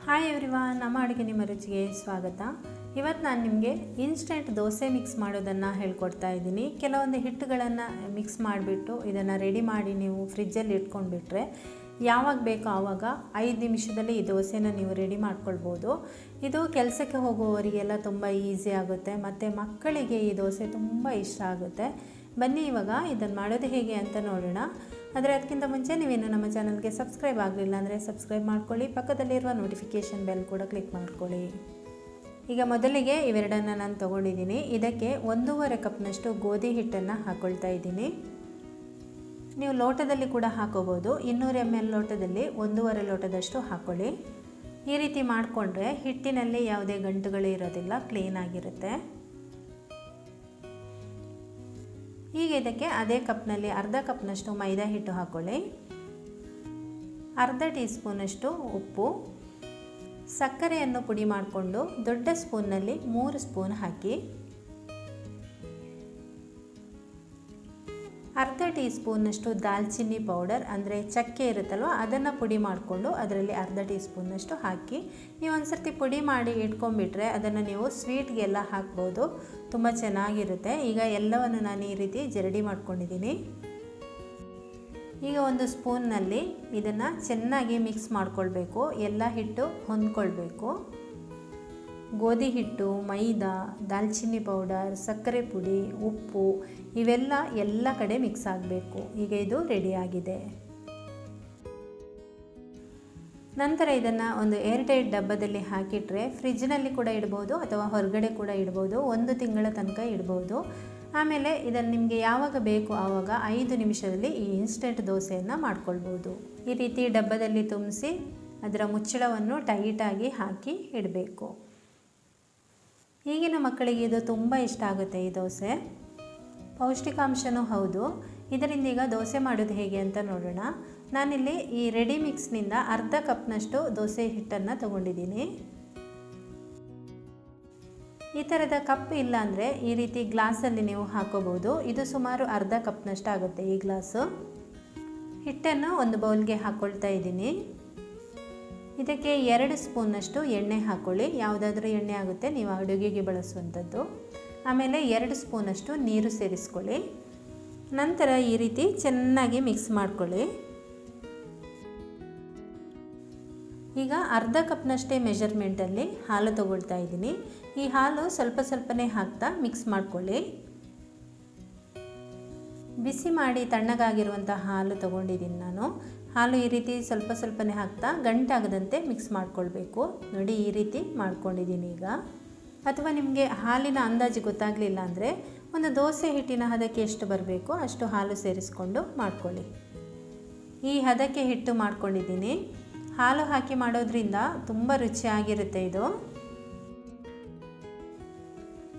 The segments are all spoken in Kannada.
ಹಾಯ್ ಎವ್ರಿವಾನ್, ನಮ್ಮ ಅಡುಗೆ ನಿಮ್ಮ ರುಚಿಗೆ ಸ್ವಾಗತ. ಇವತ್ತು ನಾನು ನಿಮಗೆ ಇನ್ಸ್ಟೆಂಟ್ ದೋಸೆ ಮಿಕ್ಸ್ ಮಾಡೋದನ್ನು ಹೇಳ್ಕೊಡ್ತಾ ಇದ್ದೀನಿ. ಕೆಲವೊಂದು ಹಿಟ್ಟುಗಳನ್ನು ಮಿಕ್ಸ್ ಮಾಡಿಬಿಟ್ಟು ಇದನ್ನು ರೆಡಿ ಮಾಡಿ ನೀವು ಫ್ರಿಜ್ಜಲ್ಲಿ ಇಟ್ಕೊಂಡ್ಬಿಟ್ರೆ ಯಾವಾಗ ಬೇಕೋ ಆವಾಗ 5 ನಿಮಿಷದಲ್ಲಿ ಈ ದೋಸೆನ ನೀವು ರೆಡಿ ಮಾಡ್ಕೊಳ್ಬೋದು. ಇದು ಕೆಲಸಕ್ಕೆ ಹೋಗುವವರಿಗೆಲ್ಲ ತುಂಬ ಈಸಿ ಆಗುತ್ತೆ ಮತ್ತು ಮಕ್ಕಳಿಗೆ ಈ ದೋಸೆ ತುಂಬ ಇಷ್ಟ ಆಗುತ್ತೆ. ಬನ್ನಿ ಇವಾಗ ಇದನ್ನು ಮಾಡೋದು ಹೇಗೆ ಅಂತ ನೋಡೋಣ. ಆದರೆ ಅದಕ್ಕಿಂತ ಮುಂಚೆ ನೀವೇನು ನಮ್ಮ ಚಾನಲ್ಗೆ ಸಬ್ಸ್ಕ್ರೈಬ್ ಆಗಲಿಲ್ಲ ಅಂದರೆ ಸಬ್ಸ್ಕ್ರೈಬ್ ಮಾಡ್ಕೊಳ್ಳಿ, ಪಕ್ಕದಲ್ಲಿರುವ ನೋಟಿಫಿಕೇಷನ್ ಬೆಲ್ ಕೂಡ ಕ್ಲಿಕ್ ಮಾಡ್ಕೊಳ್ಳಿ. ಈಗ ಮೊದಲಿಗೆ ಇವೆರಡನ್ನು ನಾನು ತೊಗೊಂಡಿದ್ದೀನಿ. ಇದಕ್ಕೆ 1.5 ಕಪ್ನಷ್ಟು ಗೋಧಿ ಹಿಟ್ಟನ್ನು ಹಾಕ್ಕೊಳ್ತಾ ಇದ್ದೀನಿ. ನೀವು ಲೋಟದಲ್ಲಿ ಕೂಡ ಹಾಕೋಬೋದು. 200 ml ಲೋಟದಲ್ಲಿ 1.5 ಲೋಟದಷ್ಟು ಹಾಕ್ಕೊಳ್ಳಿ. ಈ ರೀತಿ ಮಾಡಿಕೊಂಡ್ರೆ ಹಿಟ್ಟಿನಲ್ಲಿ ಯಾವುದೇ ಗಂಟುಗಳು ಇರೋದಿಲ್ಲ, ಕ್ಲೀನಾಗಿರುತ್ತೆ. ಈಗ ಇದಕ್ಕೆ ಅದೇ ಕಪ್ನಲ್ಲಿ ಅರ್ಧ ಕಪ್ನಷ್ಟು ಮೈದಾ ಹಿಟ್ಟು ಹಾಕ್ಕೊಳ್ಳಿ, ಅರ್ಧ ಟೀ ಸ್ಪೂನಷ್ಟು ಉಪ್ಪು, ಸಕ್ಕರೆಯನ್ನು ಪುಡಿ ಮಾಡಿಕೊಂಡು ದೊಡ್ಡ ಸ್ಪೂನ್ನಲ್ಲಿ 3 ಸ್ಪೂನ್ ಹಾಕಿ, ಅರ್ಧ ಟೀ ಸ್ಪೂನಷ್ಟು ದಾಲ್ಚಿನ್ನಿ ಪೌಡರ್ ಅಂದರೆ ಚಕ್ಕೆ ಇರುತ್ತಲ್ವ ಅದನ್ನು ಪುಡಿ ಮಾಡಿಕೊಂಡು ಅದರಲ್ಲಿ ಅರ್ಧ ಟೀ ಸ್ಪೂನಷ್ಟು ಹಾಕಿ ನೀವು ಒಂದು ಸರ್ತಿ ಪುಡಿ ಮಾಡಿ ಇಟ್ಕೊಂಡ್ಬಿಟ್ರೆ ಅದನ್ನು ನೀವು ಸ್ವೀಟ್ಗೆಲ್ಲ ಹಾಕ್ಬೋದು, ತುಂಬ ಚೆನ್ನಾಗಿರುತ್ತೆ. ಈಗ ಎಲ್ಲವನ್ನು ನಾನು ಈ ರೀತಿ ಜರಡಿ ಮಾಡ್ಕೊಂಡಿದ್ದೀನಿ. ಈಗ ಒಂದು ಸ್ಪೂನ್ನಲ್ಲಿ ಇದನ್ನು ಚೆನ್ನಾಗಿ ಮಿಕ್ಸ್ ಮಾಡ್ಕೊಳ್ಬೇಕು, ಎಲ್ಲ ಹಿಟ್ಟು ಹೊಂದ್ಕೊಳ್ಬೇಕು. ಗೋಧಿ ಹಿಟ್ಟು, ಮೈದಾ, ದಾಲ್ಚಿನ್ನಿ ಪೌಡರ್, ಸಕ್ಕರೆ ಪುಡಿ, ಉಪ್ಪು ಇವೆಲ್ಲ ಎಲ್ಲ ಕಡೆ ಮಿಕ್ಸ್ ಆಗಬೇಕು. ಈಗ ಇದು ರೆಡಿಯಾಗಿದೆ. ನಂತರ ಇದನ್ನು ಒಂದು ಏರ್ಟೈಟ್ ಡಬ್ಬದಲ್ಲಿ ಹಾಕಿಟ್ರೆ ಫ್ರಿಜ್ನಲ್ಲಿ ಕೂಡ ಇಡ್ಬೋದು ಅಥವಾ ಹೊರಗಡೆ ಕೂಡ ಇಡ್ಬೋದು, 1 ತಿಂಗಳ ತನಕ ಇಡ್ಬೋದು. ಆಮೇಲೆ ಇದನ್ನು ನಿಮಗೆ ಯಾವಾಗ ಬೇಕು ಆವಾಗ 5 ನಿಮಿಷದಲ್ಲಿ ಈ ಇನ್ಸ್ಟೆಂಟ್ ದೋಸೆಯನ್ನು ಮಾಡ್ಕೊಳ್ಬೋದು. ಈ ರೀತಿ ಡಬ್ಬದಲ್ಲಿ ತುಂಬಿಸಿ ಅದರ ಮುಚ್ಚಳವನ್ನು ಟೈಟಾಗಿ ಹಾಕಿ ಇಡಬೇಕು. ಈಗಿನ ಮಕ್ಕಳಿಗೆ ಇದು ತುಂಬ ಇಷ್ಟ ಆಗುತ್ತೆ. ಈ ದೋಸೆ ಪೌಷ್ಟಿಕಾಂಶನೂ ಹೌದು. ಇದರಿಂದ ಈಗ ದೋಸೆ ಮಾಡೋದು ಹೇಗೆ ಅಂತ ನೋಡೋಣ. ನಾನಿಲ್ಲಿ ಈ ರೆಡಿ ಮಿಕ್ಸ್ನಿಂದ ಅರ್ಧ ಕಪ್ನಷ್ಟು ದೋಸೆ ಹಿಟ್ಟನ್ನು ತಗೊಂಡಿದ್ದೀನಿ. ಈ ಥರದ ಕಪ್ ಇಲ್ಲ ಅಂದರೆ ಈ ರೀತಿ ಗ್ಲಾಸಲ್ಲಿ ನೀವು ಹಾಕೋಬೋದು. ಇದು ಸುಮಾರು ಅರ್ಧ ಕಪ್ನಷ್ಟು ಆಗುತ್ತೆ ಈ ಗ್ಲಾಸು. ಹಿಟ್ಟನ್ನು ಒಂದು ಬೌಲ್ಗೆ ಹಾಕ್ಕೊಳ್ತಾ ಇದ್ದೀನಿ. ಇದಕ್ಕೆ 2 ಸ್ಪೂನಷ್ಟು ಎಣ್ಣೆ ಹಾಕ್ಕೊಳ್ಳಿ, ಯಾವುದಾದ್ರೂ ಎಣ್ಣೆ ಆಗುತ್ತೆ, ನೀವು ಅಡುಗೆಗೆ ಬಳಸುವಂಥದ್ದು. ಆಮೇಲೆ 2 ಸ್ಪೂನಷ್ಟು ನೀರು ಸೇರಿಸ್ಕೊಳ್ಳಿ. ನಂತರ ಈ ರೀತಿ ಚೆನ್ನಾಗಿ ಮಿಕ್ಸ್ ಮಾಡ್ಕೊಳ್ಳಿ. ಈಗ ಅರ್ಧ ಕಪ್ನಷ್ಟೇ ಮೆಜರ್ಮೆಂಟಲ್ಲಿ ಹಾಲು ತಗೊಳ್ತಾ ಇದ್ದೀನಿ. ಈ ಹಾಲು ಸ್ವಲ್ಪ ಸ್ವಲ್ಪನೇ ಹಾಕ್ತಾ ಮಿಕ್ಸ್ ಮಾಡ್ಕೊಳ್ಳಿ. ಬಿಸಿ ಮಾಡಿ ತಣ್ಣಗಾಗಿರುವಂಥ ಹಾಲು ತೊಗೊಂಡಿದ್ದೀನಿ ನಾನು. ಹಾಲು ಈ ರೀತಿ ಸ್ವಲ್ಪ ಸ್ವಲ್ಪನೇ ಹಾಕ್ತಾ ಗಂಟಾಗದಂತೆ ಮಿಕ್ಸ್ ಮಾಡ್ಕೊಳ್ಬೇಕು. ನೋಡಿ ಈ ರೀತಿ ಮಾಡ್ಕೊಂಡಿದ್ದೀನಿ ಈಗ. ಅಥವಾ ನಿಮಗೆ ಹಾಲಿನ ಅಂದಾಜು ಗೊತ್ತಾಗಲಿಲ್ಲ ಅಂದರೆ ಒಂದು ದೋಸೆ ಹಿಟ್ಟಿನ ಹದಕ್ಕೆ ಎಷ್ಟು ಬರಬೇಕು ಅಷ್ಟು ಹಾಲು ಸೇರಿಸ್ಕೊಂಡು ಮಾಡ್ಕೊಳ್ಳಿ. ಈ ಹದಕ್ಕೆ ಹಿಟ್ಟು ಮಾಡ್ಕೊಂಡಿದ್ದೀನಿ. ಹಾಲು ಹಾಕಿ ಮಾಡೋದ್ರಿಂದ ತುಂಬ ರುಚಿಯಾಗಿರುತ್ತೆ ಇದು.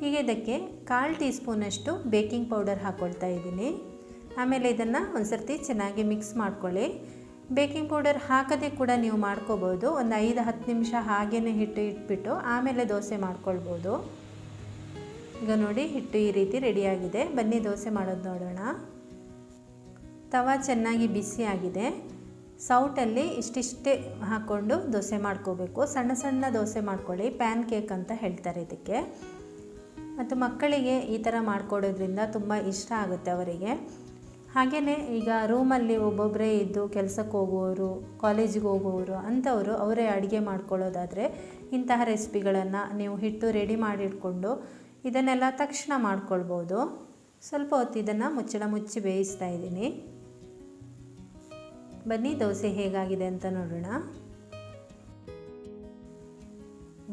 ಈಗ ಇದಕ್ಕೆ 1/4 ಟೀ ಸ್ಪೂನಷ್ಟು ಬೇಕಿಂಗ್ ಪೌಡರ್ ಹಾಕ್ಕೊಳ್ತಾ ಇದ್ದೀನಿ. ಆಮೇಲೆ ಇದನ್ನು ಒಂದು ಸರ್ತಿ ಚೆನ್ನಾಗಿ ಮಿಕ್ಸ್ ಮಾಡ್ಕೊಳ್ಳಿ. ಬೇಕಿಂಗ್ ಪೌಡರ್ ಹಾಕದೆ ಕೂಡ ನೀವು ಮಾಡ್ಕೋಬೋದು. ಒಂದು 5-10 ನಿಮಿಷ ಹಾಗೇ ಹಿಟ್ಟು ಇಟ್ಬಿಟ್ಟು ಆಮೇಲೆ ದೋಸೆ ಮಾಡ್ಕೊಳ್ಬೋದು. ಈಗ ನೋಡಿ ಹಿಟ್ಟು ಈ ರೀತಿ ರೆಡಿಯಾಗಿದೆ. ಬನ್ನಿ ದೋಸೆ ಮಾಡೋದು ನೋಡೋಣ. ತವಾ ಚೆನ್ನಾಗಿ ಬಿಸಿಯಾಗಿದೆ. ಸೌಟಲ್ಲಿ ಇಷ್ಟಿಷ್ಟೇ ಹಾಕ್ಕೊಂಡು ದೋಸೆ ಮಾಡ್ಕೋಬೇಕು. ಸಣ್ಣ ಸಣ್ಣ ದೋಸೆ ಮಾಡ್ಕೊಳ್ಳಿ, ಪ್ಯಾನ್ ಕೇಕ್ ಅಂತ ಹೇಳ್ತಾರೆ ಇದಕ್ಕೆ. ಮತ್ತು ಮಕ್ಕಳಿಗೆ ಈ ಥರ ಮಾಡಿಕೊಡೋದ್ರಿಂದ ತುಂಬ ಇಷ್ಟ ಆಗುತ್ತೆ ಅವರಿಗೆ. ಹಾಗೆಯೇ ಈಗ ರೂಮಲ್ಲಿ ಒಬ್ಬೊಬ್ಬರೇ ಇದ್ದು ಕೆಲಸಕ್ಕೆ ಹೋಗುವವರು, ಕಾಲೇಜಿಗೆ ಹೋಗುವವರು ಅಂಥವರು ಅವರೇ ಅಡುಗೆ ಮಾಡ್ಕೊಳ್ಳೋದಾದರೆ ಇಂತಹ ರೆಸಿಪಿಗಳನ್ನು ನೀವು ಹಿಟ್ಟು ರೆಡಿ ಮಾಡಿಟ್ಕೊಂಡು ಇದನ್ನೆಲ್ಲ ತಕ್ಷಣ ಮಾಡ್ಕೊಳ್ಬೋದು. ಸ್ವಲ್ಪ ಹೊತ್ತು ಇದನ್ನು ಮುಚ್ಚಳ ಮುಚ್ಚಿ ಬೇಯಿಸ್ತಾ ಇದ್ದೀನಿ. ಬನ್ನಿ ದೋಸೆ ಹೇಗಾಗಿದೆ ಅಂತ ನೋಡೋಣ.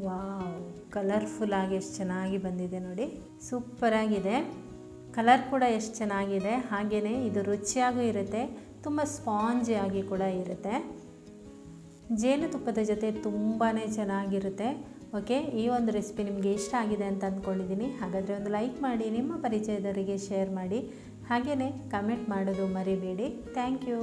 ವಾವ್, ಕಲರ್ಫುಲ್ಲಾಗಿ ಎಷ್ಟು ಚೆನ್ನಾಗಿ ಬಂದಿದೆ ನೋಡಿ, ಸೂಪರಾಗಿದೆ. ಕಲರ್ ಕೂಡ ಎಷ್ಟು ಚೆನ್ನಾಗಿದೆ. ಹಾಗೆಯೇ ಇದು ರುಚಿಯಾಗೂ ಇರುತ್ತೆ, ತುಂಬ ಸ್ಪಾಂಜಿಯಾಗಿ ಕೂಡ ಇರುತ್ತೆ. ಜೇನುತುಪ್ಪದ ಜೊತೆ ತುಂಬಾ ಚೆನ್ನಾಗಿರುತ್ತೆ. ಓಕೆ, ಈ ಒಂದು ರೆಸಿಪಿ ನಿಮಗೆ ಇಷ್ಟ ಆಗಿದೆ ಅಂತ ಅಂದ್ಕೊಂಡಿದ್ದೀನಿ. ಹಾಗಾದರೆ ಒಂದು ಲೈಕ್ ಮಾಡಿ, ನಿಮ್ಮ ಪರಿಚಯದವರಿಗೆ ಶೇರ್ ಮಾಡಿ, ಹಾಗೆಯೇ ಕಮೆಂಟ್ ಮಾಡೋದು ಮರಿಬೇಡಿ. Thank you.